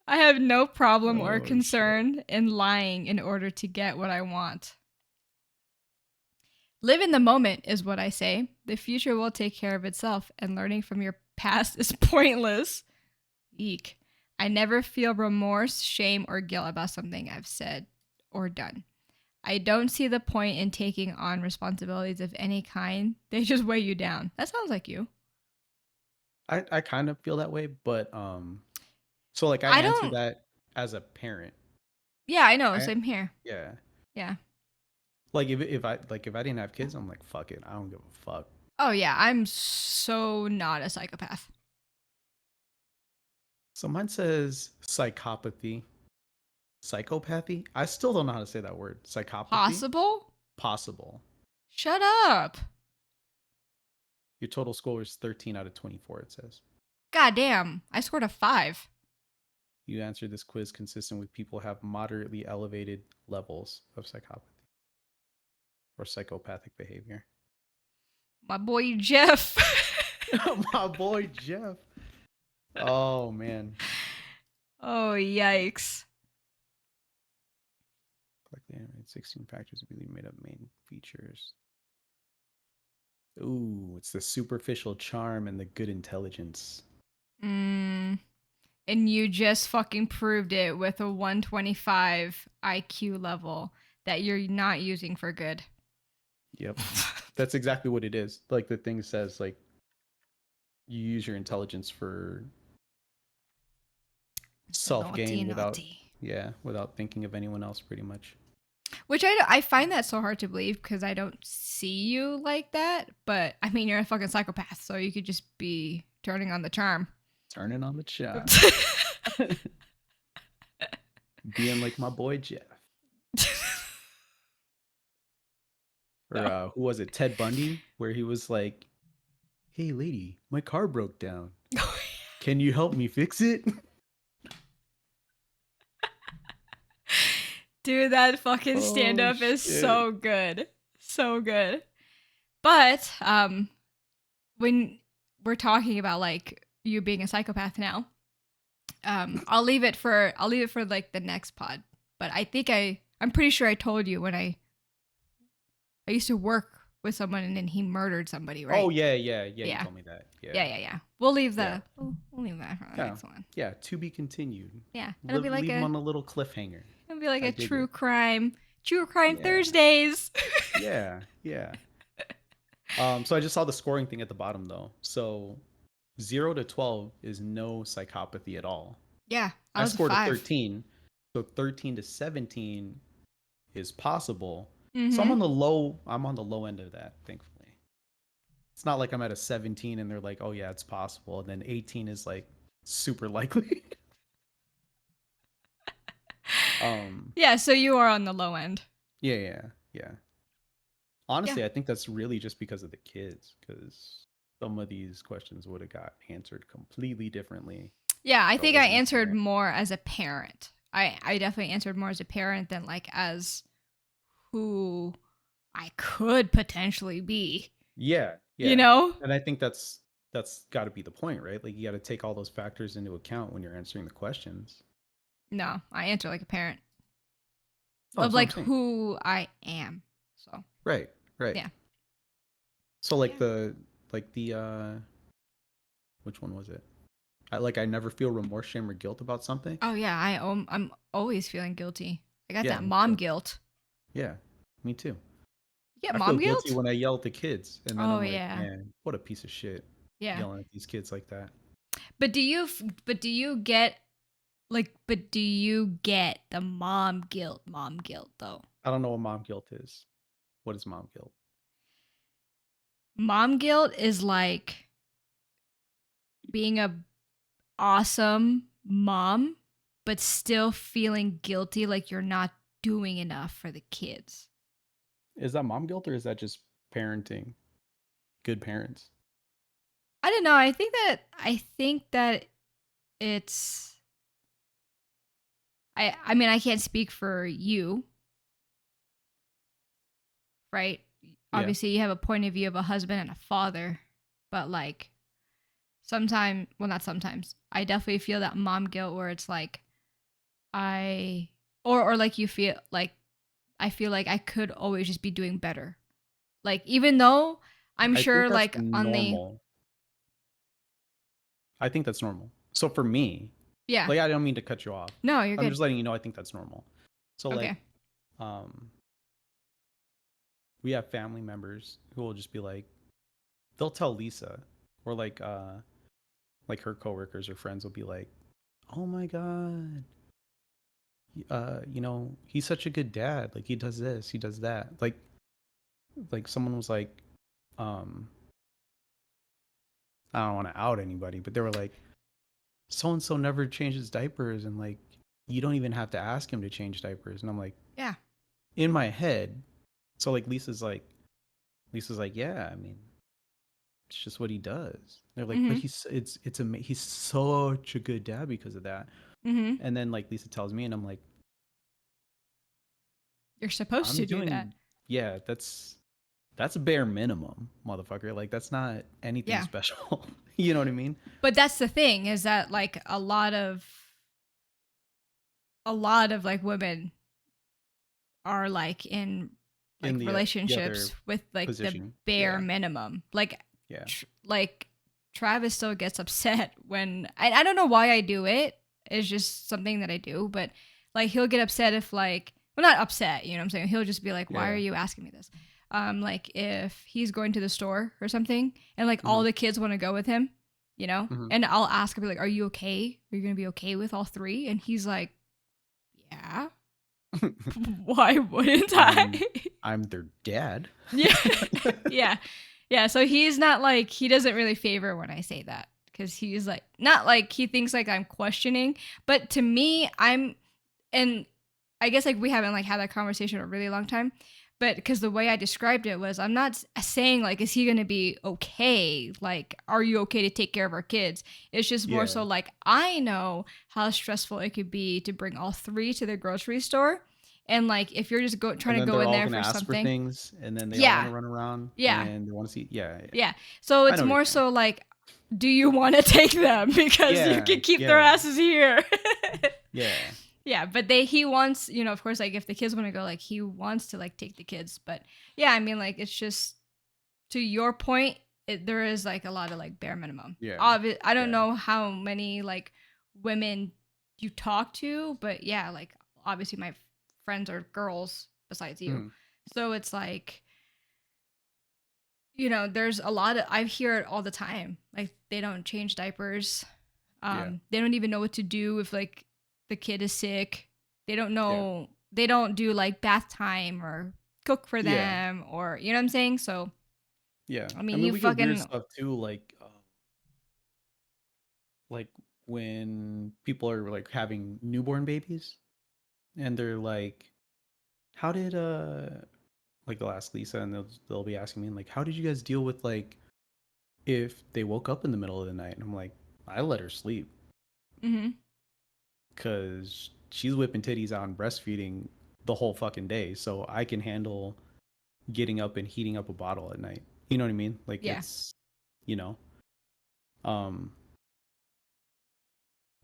I have no problem or concern in lying in order to get what I want. Live in the moment is what I say. The future will take care of itself, and learning from your past is pointless. Eek. I never feel remorse, shame, or guilt about something I've said or done. I don't see the point in taking on responsibilities of any kind. They just weigh you down. That sounds like you. I kind of feel that way, but so like I answer that as a parent. Yeah, I know. Same here. Yeah. Yeah. Like if I didn't have kids, I'm like, fuck it. I don't give a fuck. Oh yeah, I'm so not a psychopath. So mine says psychopathy. Psychopathy? I still don't know how to say that word. Psychopathy? Possible. Shut up. Your total score is 13 out of 24, it says. God damn. I scored a 5. You answered this quiz consistent with people have moderately elevated levels of psychopathy or psychopathic behavior. My boy Jeff. My boy Jeff. Oh man. Oh yikes. Collectively animated 16 factors of belief made up main features. Ooh, it's the superficial charm and the good intelligence. And you just fucking proved it with a 125 IQ level that you're not using for good. Yep. That's exactly what it is. Like the thing says, like, you use your intelligence for self-gain without thinking of anyone else, pretty much. Which I find that so hard to believe because I don't see you like that. But I mean, you're a fucking psychopath, so you could just be turning on the charm. Turning on the charm. Being like my boy Jeff. Or who was it? Ted Bundy, where he was like, "Hey, lady, my car broke down. Can you help me fix it?" Dude, that fucking stand-up is so good. So good. But when we're talking about like you being a psychopath now, I'll leave it for like the next pod. But I think I'm pretty sure I told you when I used to work with someone and then he murdered somebody, right? Oh yeah. You told me that. Yeah. We'll leave that for the next one. Yeah, to be continued. Yeah, it'll be like leave them on a little cliffhanger. It'll be like a true crime Thursdays. Yeah. So I just saw the scoring thing at the bottom though. So 0 to 12 is no psychopathy at all. Yeah, I scored a 13. So 13 to 17 is possible. Mm-hmm. So I'm on the low end of that, thankfully. It's not like I'm at a 17 and they're like, "Oh yeah, it's possible." And then 18 is like super likely. Yeah, so you are on the low end. Yeah. Honestly, I think that's really just because of the kids, because some of these questions would have got answered completely differently. Yeah, I think I answered more as a parent. I definitely answered more as a parent than like as who I could potentially be. Yeah. You know? And I think that's got to be the point, right? Like you got to take all those factors into account when you're answering the questions. No, I answer like a parent. Of like who I am. So. Right. Yeah. So like the which one was it? I never feel remorse, shame, or guilt about something. Oh yeah, I'm always feeling guilty. I got that mom guilt. Yeah, me too. Yeah, mom feel guilt. Guilty when I yell at the kids, and then I'm like, man, what a piece of shit. Yeah, yelling at these kids like that. But do you get the mom guilt though? I don't know what mom guilt is. What is mom guilt? Mom guilt is like being a awesome mom, but still feeling guilty like you're not doing enough for the kids. Is that mom guilt or is that just parenting? Good parents? I don't know. I think that it's I mean, I can't speak for you. Right? Obviously, you have a point of view of a husband and a father, but like sometimes, well, not sometimes, I definitely feel that mom guilt where it's like or like you feel like I feel like I could always just be doing better. Like even though I'm sure like normal. I think that's normal. So for me, like I don't mean to cut you off. No, you're good. I'm just letting you know I think that's normal. So like we have family members who will just be like, they'll tell Lisa, or like her coworkers or friends will be like, "Oh my god, you know, he's such a good dad. Like he does this, he does that." Like someone was like, I don't want to out anybody, but they were like, so and so never changes diapers, and like you don't even have to ask him to change diapers. And I'm like, yeah. In my head, so like Lisa's like, yeah, I mean, it's just what he does. They're like, but he's such a good dad because of that. And then like Lisa tells me, and I'm like, you're supposed to do that. Yeah, that's a bare minimum, motherfucker. Like that's not anything special. You know what I mean? But that's the thing, is that like a lot of like women are like in like relationships with like position. The bare minimum. Like like Travis still gets upset when I don't know why I do it. It's just something that I do, but like he'll get upset if like, well, not upset, you know what I'm saying? He'll just be like, why are you asking me this? Like if he's going to the store or something and like all the kids want to go with him, you know? Mhm. And I'll ask him, like, are you okay? Are you going to be okay with all three? And he's like, yeah. Why wouldn't I? I'm their dad. Yeah. Yeah. Yeah. So he's not like, he doesn't really favor when I say that because he's like, not like he thinks like I'm questioning, but to me, and I guess like we haven't like had that conversation in a really long time, but because the way I described it was, I'm not saying like, is he going to be okay? Like, are you okay to take care of our kids? It's just more Yeah. so like, I know how stressful it could be to bring all three to the grocery store. And like, if you're just trying And to then go they're in all there gonna for ask for something. things, and then they all wanna Yeah. run around, Yeah. and they wanna see yeah. Yeah. So I it's know what you're more saying. so like, do you want to take them because you Yeah, can keep their yeah, asses here? yeah, Yeah, but he wants, of course, like if the kids want to go, like he wants to like take the kids. But yeah, I mean, like it's just to your point, there is like a lot of like bare minimum. yeah, I don't yeah. know how many like women you talk to, but yeah, like obviously my friends are girls besides you. Mhm. So it's like, there's a lot of, I hear it all the time. Like they don't change diapers. Yeah, They don't even know what to do if like the kid is sick. They don't yeah, know. They don't do like bath time or cook for yeah, them or you know what I'm saying. So yeah. I I mean, mean, you we get weird fucking stuff too, like when people are, like, having newborn babies, and they're like, "How did, like, they'll ask Lisa, and they'll be asking me, like, "How did you guys deal with, like, if they woke up in the middle of the night?" And I'm like, "I let her sleep, hmm cause she's whipping titties out and breastfeeding the whole fucking day, so I can handle getting up and heating up a bottle at night." You know what I mean? Like, yeah. it's you know? Um,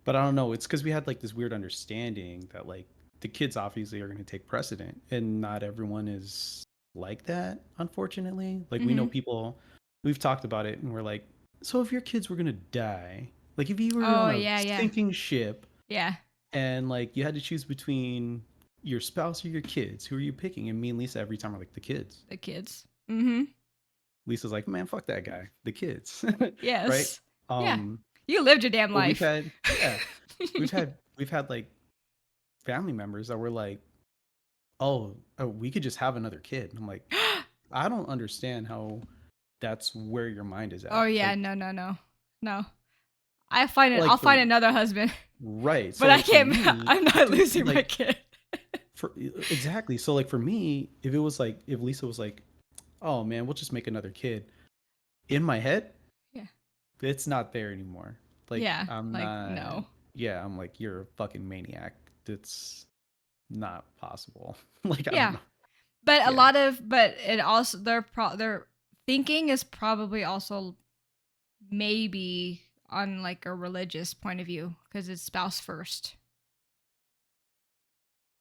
but I don't know, it's because we had, like, this weird understanding that, like, the kids obviously are gonna take precedent, and not everyone is like that, unfortunately. Like, we know hmm people we've talked about it, and we're like, "So if your kids were gonna die, like, if you were Oh on a yeah, yeah, sinking ship yeah. and, like, you had to choose between your spouse or your kids, who are you picking?" And me and Lisa every time are like, "The kids." The kids. Mm-hmm. Lisa's like, "Man, fuck that guy. The kids." Right? Yes. Yeah. Um, You lived your damn but we've life. had yeah, we've had, like, family members that were like, "Oh, we could just have another kid." And I'm like, "I don't understand how that's where your mind is Oh at." yeah, Like no, no, no, no. I find it. I'll like for find another husband, right. but So, I like, for can't. me, I'm not dude, losing my like, kid. for exactly. So, like, for me, if it was like if Lisa was like, "Oh, man, we'll just make another kid." In my head, Yeah. it's not there anymore. Like, Yeah. I'm Like not no. yeah, I'm like, "You're a fucking maniac. That's not possible." Like, I don't Yeah. know. But a Yeah. lot of but it also their thinking is probably also maybe on like a religious point of view because it's spouse first.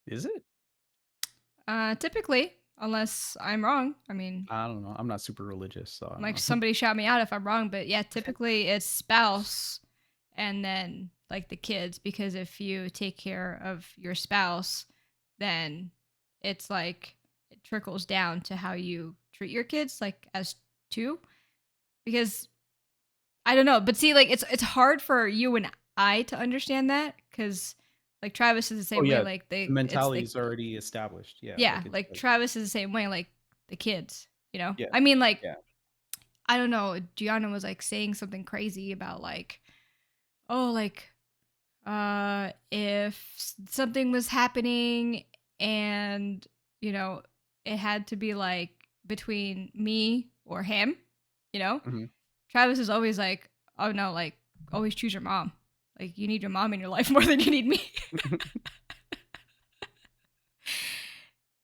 Is it? Typically, unless I'm wrong. I mean, I don't know. I'm not super religious, so I don't like know. somebody shout me out if I'm wrong, but yeah, typically it's spouse and then like the kids because if you take care of your spouse, then it's like it trickles down to how you treat your kids like as two because I don't know, but see, like it's hard for you and I to understand that because like Travis is the Oh, same way. yeah. Like The it's mentality like is already established. Yeah, yeah, like, it's like like Travis is the same way. Like the kids, you know. yeah, I mean, like yeah. I don't know. Gianna was like saying something crazy about like oh like if something was happening and it had to be like between me or him, you know Mhm. Travis is always like, oh no, like always choose your mom. Like you need your mom in your life more than you need me.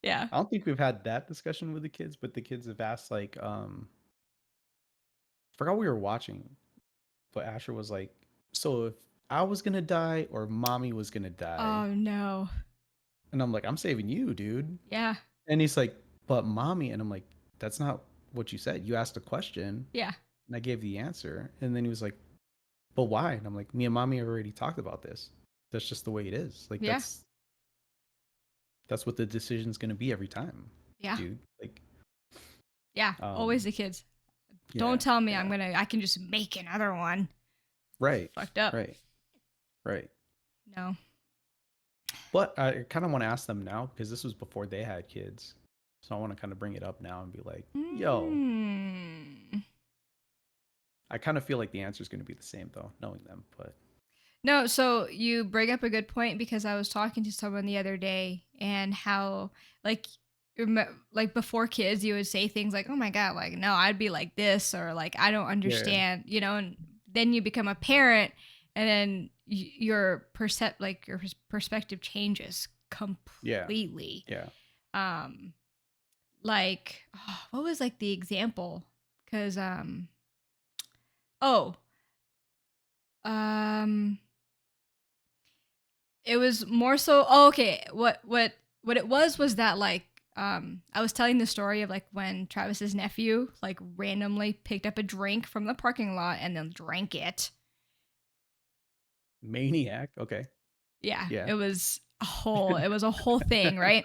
Yeah. I don't think we've had that discussion with the kids, but the kids have asked, like, forgot what we were watching, but Asher was like, "So if I was gonna die or mommy was gonna die," Oh no. and I'm like, "I'm saving you, dude." Yeah. And he's like, "But mommy," and I'm like, "That's not what you said. You asked a question, Yeah. and I gave the answer." And then he was like, "But why?" And I'm like, "Me and mommy already talked about this. That's just the way it is. Like, Yeah. that's what the decision's gonna be every time, Yeah. dude." Like, Yeah. Always um, the kids. Don't yeah, tell me yeah. I can just make another one. Right. Fucked up. Right. Right. No. But I kind of want to ask them now because this was before they had kids. So I want to kind of bring it up now and be like, yo, I kind of feel like the answer is going to be the same though, knowing them. But no, so you bring up a good point because I was talking to someone the other day and how like like before kids you would say things like, "Oh my god, like no, I'd be like this," or like I don't yeah, understand, you know, and then you become a parent and then your perspective changes yeah, completely. yeah. Um like what was like the example? Cuz oh, um it was more so okay, what it was that like I was telling the story of like when Travis's nephew like randomly picked up a drink from the parking lot and then drank it. Maniac. Okay. Yeah, Yeah. it was a whole thing, right?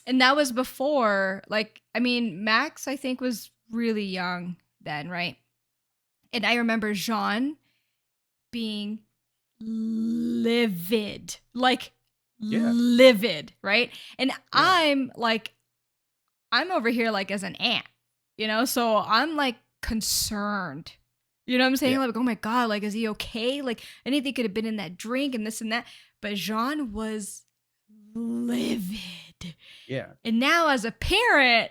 And that was before like I mean Max I think was really young then, right? And I remember Jean being livid. Like Yeah. livid, right? And Yeah. I'm over here like as an aunt, you know? So I'm like concerned. You know what I'm saying? Yeah. Like, oh my God, like, is he okay? Like, anything could have been in that drink and this and that. But Jean was livid. Yeah. And now, as a parent,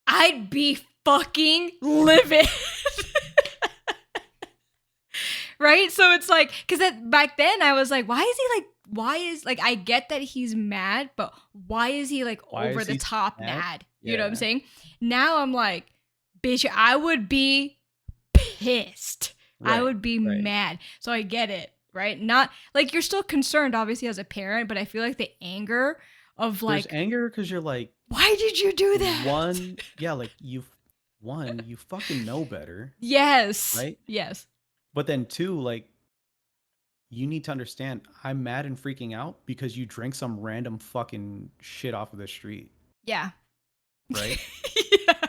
I'd be fucking livid. Right? So it's like, because back then I was like, I get that he's mad, but why is he like Why over is the he top mad? mad? You know what I'm Yeah. saying? Now I'm like, bitch, I would be pissed. I Right. would be Right. mad. So I get it, right? Not like you're still concerned, obviously, as a parent, but I feel like the anger of There's like, anger because you're like, why did you do that? yeah, like you fucking know better, Yes. right? Yes. But then two, like, you need to understand I'm mad and freaking out because you drank some random fucking shit off of the street, Yeah. right? Yeah.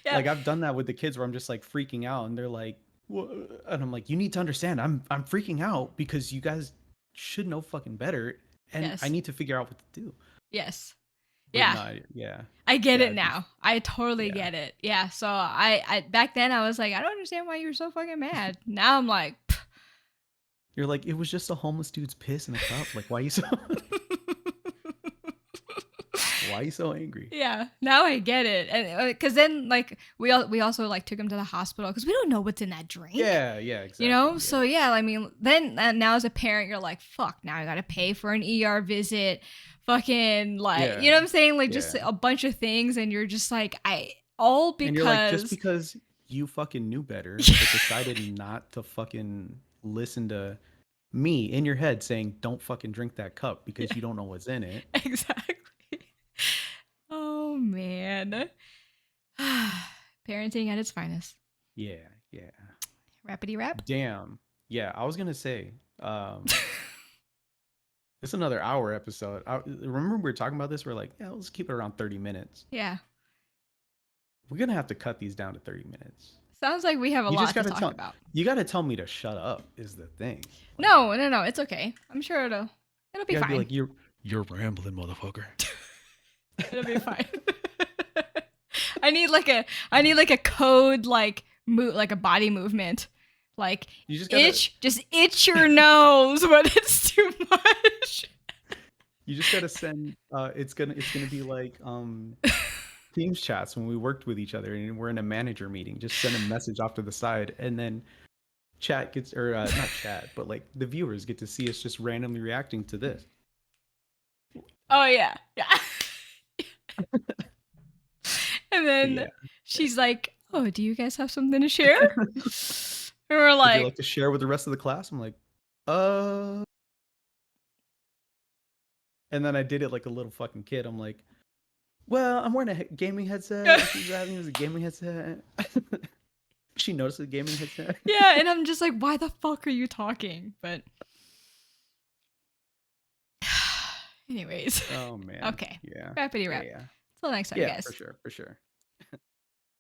Yeah. Like I've done that with the kids where I'm just like freaking out and they're like, "What?" And I'm like, you need to understand I'm freaking out because you guys should know fucking better and I Yes. need to figure out what to do. Yes. But Yeah. no, yeah. I get Yeah, it it'd be now. I totally yeah. get it. Yeah. So I back then I was like, I don't understand why you're so fucking mad. Now I'm like, You're like, it was just a homeless dude's piss in a cup. Like, why you so why you so angry? yeah. Now I get it, and because then like we also like took him to the hospital because we don't know what's in that drink. Yeah, yeah, You exactly. know, Yeah. so yeah, I mean, then now as a parent, you're like, fuck, now I gotta pay for an ER visit, fucking like, you Yeah. know what I'm saying? Like just Yeah. a bunch of things, and you're just like, all And you're like, just because, because you fucking knew better, but decided not to fucking listen to me in your head saying, don't fucking drink that cup because yeah, you don't know what's in it. exactly. Oh man. Parenting at its finest. Yeah, yeah. Rappity rap. Damn. Yeah, I was gonna say, it's another hour episode. Remember we were talking about this? We're like, yeah, let's keep it around 30 minutes. Yeah. We're gonna have to cut these down to 30 minutes. Sounds like we have a You just lot to gotta talk tell about. you gotta tell me to shut up is the thing. Like, No, it's okay. I'm sure it'll be you gotta be fine. like, you're rambling, motherfucker. It'll be fine. I need like a code like like a body movement. Like You just gotta just itch your nose when it's too much. you just gotta send it's gonna be like Teams chats when we worked with each other and we're in a manager meeting. Just send a message off to the side and then chat gets or not chat, but like the viewers get to see us just randomly reacting to this. Oh yeah. Yeah. And But then yeah. she's like, "Oh, do you guys have something to share?" And we're Would you like, like to share with the rest of the class? I'm like, uh and then I did it like a little fucking kid. I'm like, well, I'm wearing a gaming headset. And she's having a gaming headset. She noticed the gaming headset. yeah, and I'm just like, "Why the fuck are you talking?" But anyways, Oh man. okay, Yeah. rappity Yeah, rap. yeah. Till next time, Yeah, for guys. sure, for sure.